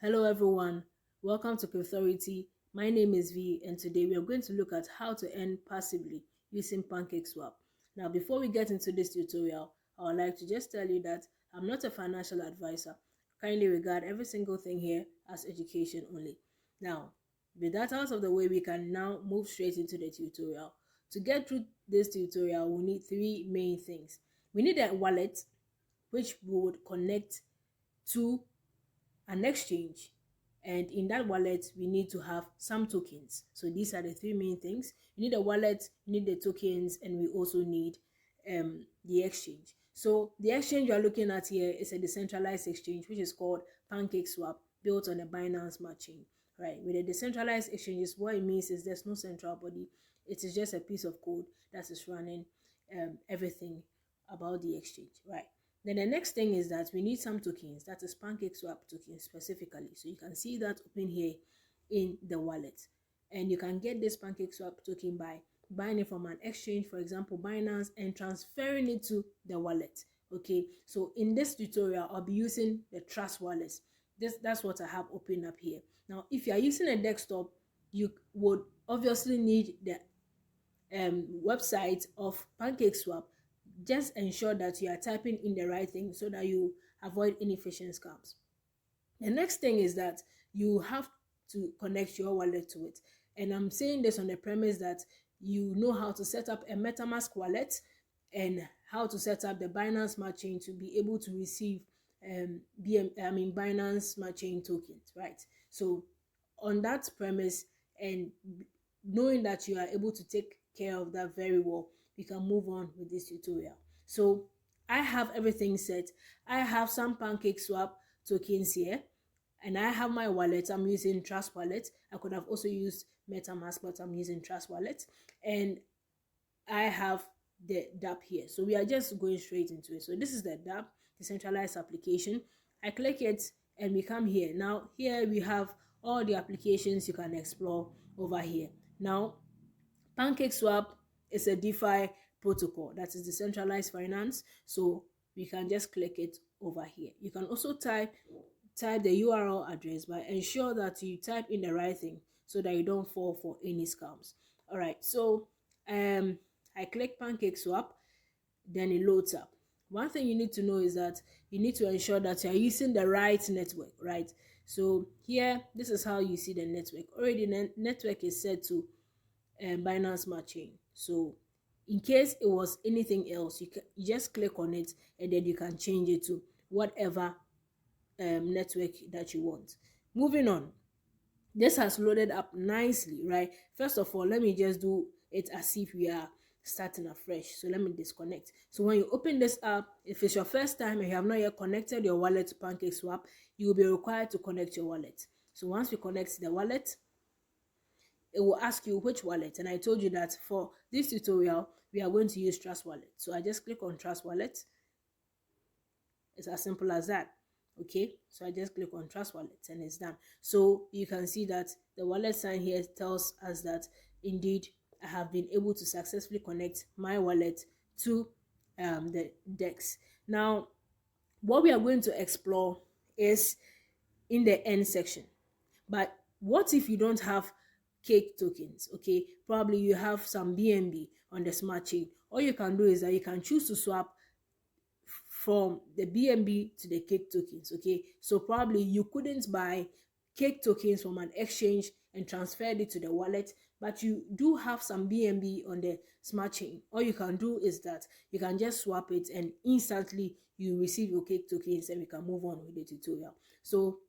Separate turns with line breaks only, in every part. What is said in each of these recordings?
Hello everyone, welcome to Crypthority. My name is V and today we are going to look at how to earn passively using Pancakeswap. Now before we get into this tutorial, I would like to just tell you that I'm not a financial advisor. Kindly regard every single thing here as education only. Now, with that out of the way, we can now move straight into the tutorial. To get through this tutorial, we need three main things. We need a wallet which would connect to an exchange, and in that wallet we need to have some tokens. So these are the three main things. You need a wallet, you need the tokens, and we also need the exchange. So the exchange you are looking at here is a decentralized exchange which is called Pancakeswap, built on the Binance Smart Chain. Right, with a decentralized exchanges, what it means is there's no central body. It is just a piece of code that is running everything about the exchange. Right, then the next thing is that we need some tokens, that is Pancakeswap tokens specifically. So you can see that open here in the wallet. And you can get this Pancakeswap token by buying it from an exchange, for example, Binance, and transferring it to the wallet. Okay, so in this tutorial, I'll be using the Trust wallets. That's what I have open up here. Now, if you are using a desktop, you would obviously need the website of Pancakeswap. Just ensure that you are typing in the right thing so that you avoid any phishing scams. The next thing is that you have to connect your wallet to it. And I'm saying this on the premise that you know how to set up a MetaMask wallet and how to set up the Binance Smart Chain to be able to receive Binance Smart Chain tokens, right? So on that premise and knowing that you are able to take care of that very well, we can move on with this tutorial. So I have everything set. I have some Pancakeswap tokens here, and I have my wallet. I'm using Trust Wallet. I could have also used MetaMask, but I'm using Trust Wallet, and I have the DApp here. So we are just going straight into it. So this is the DApp, decentralized application. I click it and we come here. Now here we have all the applications you can explore over here. Now Pancakeswap is a DeFi protocol, that is decentralized finance. So we can just click it over here. You can also type the URL address, but ensure that you type in the right thing so that you don't fall for any scams. All right, so I click Pancakeswap, then it loads up. One thing you need to know is that you need to ensure that you are using the right network, right? So here, this is how you see the network. Already the network is set to Binance Smart Chain. So in case it was anything else, you just click on it and then you can change it to whatever network that you want. Moving on, this has loaded up nicely, right? First of all, let me just do it as if we are starting afresh. So let me disconnect. So when you open this up, if it's your first time and you have not yet connected your wallet to Pancakeswap, you will be required to connect your wallet. So once we connect the wallet, it will ask you which wallet, and I told you that for this tutorial we are going to use Trust Wallet. So I just click on Trust Wallet. It's as simple as that. Okay, so I just click on Trust Wallet and it's done. So you can see that the wallet sign here tells us that indeed I have been able to successfully connect my wallet to the DEX. Now what we are going to explore is in the end section. But what if you don't have cake tokens? Okay, probably you have some BNB on the smart chain. All you can do is that you can choose to swap from the BNB to the cake tokens. Okay, so probably you couldn't buy cake tokens from an exchange and transfer it to the wallet, but you do have some BNB on the smart chain. All you can do is that you can just swap it and instantly you receive your cake tokens, and we can move on with the tutorial. So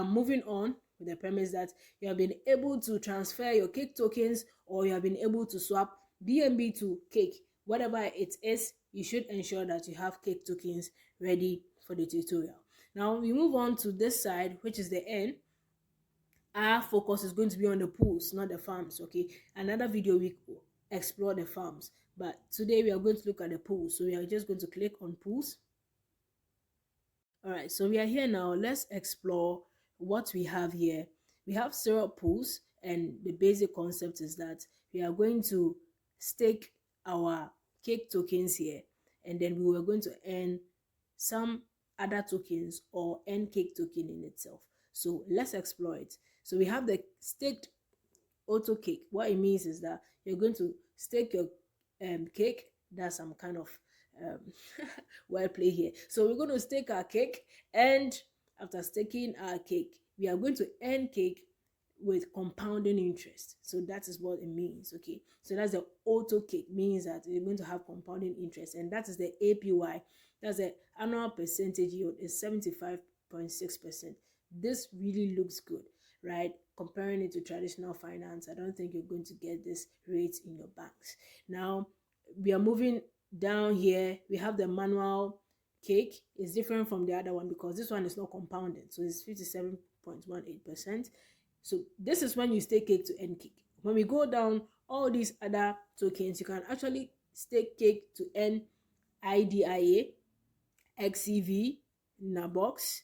moving on with the premise that you have been able to transfer your cake tokens, or you have been able to swap BNB to cake, whatever it is, you should ensure that you have cake tokens ready for the tutorial. Now we move on to this side, which is the end. Our focus is going to be on the pools, not the farms. Okay, another video we explore the farms, but today we are going to look at the pools. So we are just going to click on pools. All right, so we are here now. Let's explore what we have here. We have several pools, and the basic concept is that we are going to stake our cake tokens here, and then we are going to earn some other tokens or earn cake token in itself. So let's explore it. So we have the staked auto cake. What it means is that you're going to stake your cake. That's some kind of um, wordplay here. So we're going to stake our cake, and after staking our cake, we are going to earn cake with compounding interest. So that is what it means. Okay, so that's the auto cake, means that you're going to have compounding interest, and that is the APY. That's the annual percentage yield is 75.6%. This really looks good, right? Comparing it to traditional finance, I don't think you're going to get this rate in your banks. Now we are moving down here. We have the manual cake. It's different from the other one because this one is not compounded, so it's 57.18%. So this is when you stake cake to earn cake. When we go down all these other tokens, you can actually stake cake to earn IDIA, XCV, Nabox.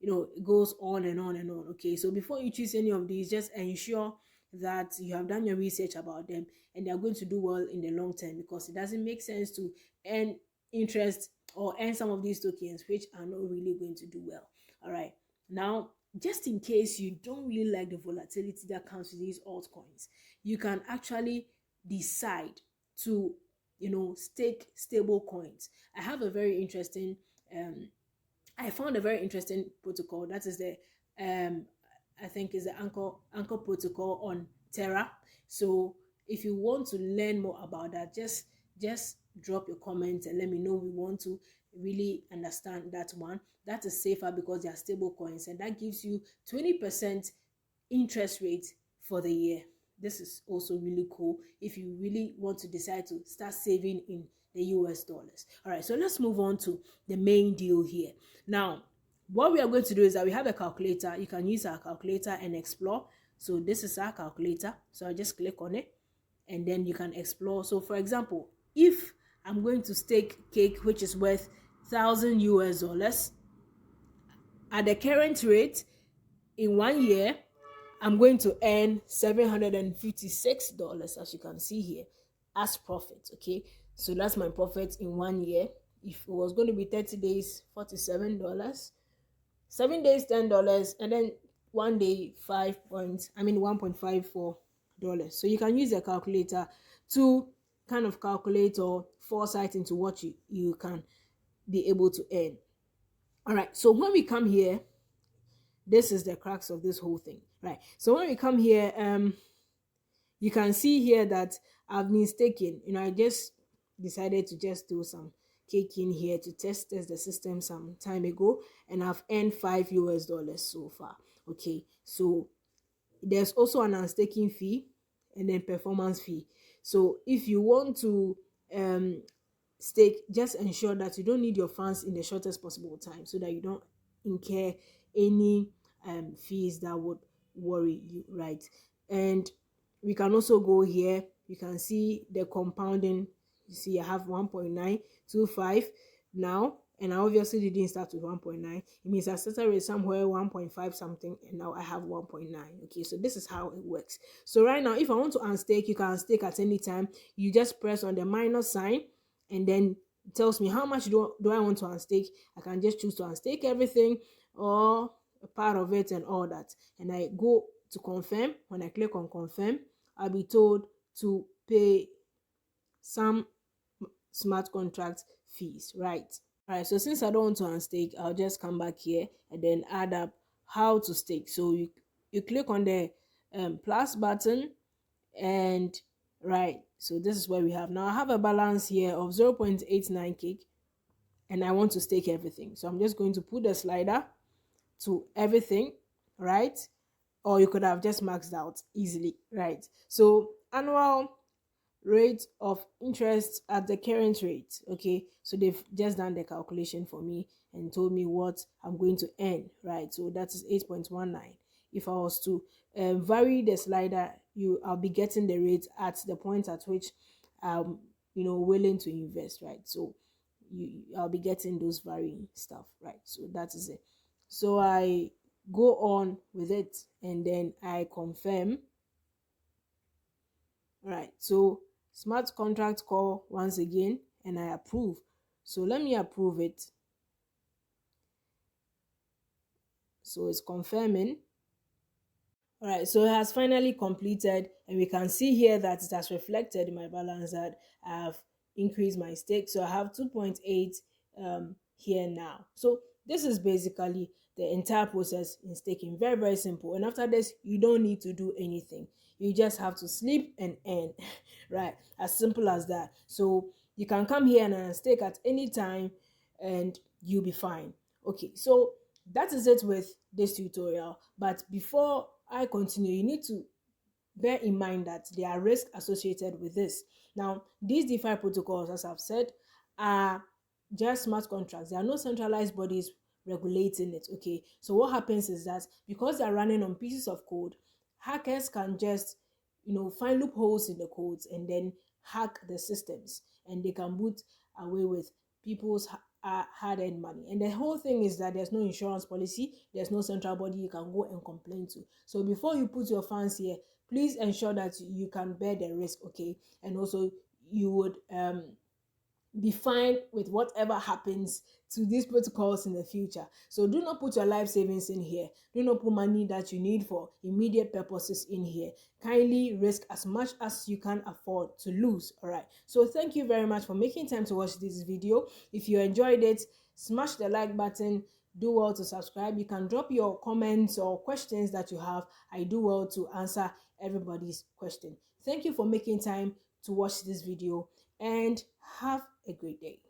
It goes on and on and on. Okay, so before you choose any of these, just ensure that you have done your research about them and they are going to do well in the long term, because it doesn't make sense to earn interest or earn some of these tokens which are not really going to do well. All right, now just in case you don't really like the volatility that comes with these altcoins, you can actually decide to stake stable coins. I found a very interesting protocol. That is the I think is the anchor protocol on Terra. So if you want to learn more about that, just drop your comments and let me know. We want to really understand that one. That is safer because they are stable coins, and that gives you 20% interest rate for the year. This is also really cool if you really want to decide to start saving in the US dollars. All right, so let's move on to the main deal here. Now, what we are going to do is that we have a calculator. You can use our calculator and explore. So this is our calculator. So I just click on it and then you can explore. So for example, if I'm going to stake cake which is worth 1,000 US dollars at the current rate, in 1 year I'm going to earn $756, as you can see here, as profit. Okay, so that's my profit in 1 year. If it was going to be 30 days, $47, 7 days, $10, and then 1 day, $1.54. So you can use a calculator to kind of calculate or foresight into what you can be able to earn. All right, so when we come here, this is the crux of this whole thing, right? So when we come here, you can see here that I've been staking. I just decided to just do some cake in here to test the system some time ago, and I've earned $5 US so far. Okay, so there's also an unstaking fee and then performance fee. So if you want to stake, just ensure that you don't need your funds in the shortest possible time so that you don't incur any fees that would worry you, right? And we can also go here. You can see the compounding. You see I have 1.925 now, and I obviously didn't start with 1.9. It means I started with somewhere 1.5 something, and now I have 1.9. Okay, so this is how it works. So right now, if I want to unstake, you can unstake at any time. You just press on the minus sign, and then it tells me how much do I want to unstake. I can just choose to unstake everything or a part of it and all that, and I go to confirm. When I click on confirm, I'll be told to pay some smart contract fees, right? All right, so since I don't want to unstake, I'll just come back here and then add up how to stake. So you click on the plus button, and right, so this is where we have. Now I have a balance here of 0.89 cake, and I want to stake everything. So I'm just going to put the slider to everything, right? Or you could have just maxed out easily, right? So annual rate of interest at the current rate. Okay, so they've just done the calculation for me and told me what I'm going to earn, right? So that is 8.19. If I was to vary the slider, I'll be getting the rate at the point at which I'm willing to invest, right? So I'll be getting those varying stuff, right? So that is it. So I go on with it and then I confirm. Right, so smart contract call once again, and I approve. So let me approve it. So it's confirming. All right, so it has finally completed, and we can see here that it has reflected in my balance that I have increased my stake. So I have 2.8 here now. So this is basically the entire process in staking. Very, very simple. And after this, you don't need to do anything. You just have to sleep and earn, right? As simple as that. So you can come here and stake at any time and you'll be fine. Okay, so that is it with this tutorial. But before I continue, you need to bear in mind that there are risks associated with this. Now, these DeFi protocols, as I've said, are just smart contracts. There are no centralized bodies regulating it. Okay, so what happens is that because they are running on pieces of code, hackers can just find loopholes in the codes and then hack the systems, and they can boot away with people's hard-earned money. And the whole thing is that there's no insurance policy, there's no central body you can go and complain to. So before you put your funds here, please ensure that you can bear the risk, okay? And also you would be fine with whatever happens to these protocols in the future. So do not put your life savings in here. Do not put money that you need for immediate purposes in here. Kindly risk as much as you can afford to lose. All right, so thank you very much for making time to watch this video. If you enjoyed it, smash the like button. Do well to subscribe. You can drop your comments or questions that you have. I do well to answer everybody's question. Thank you for making time to watch this video, and have a great day.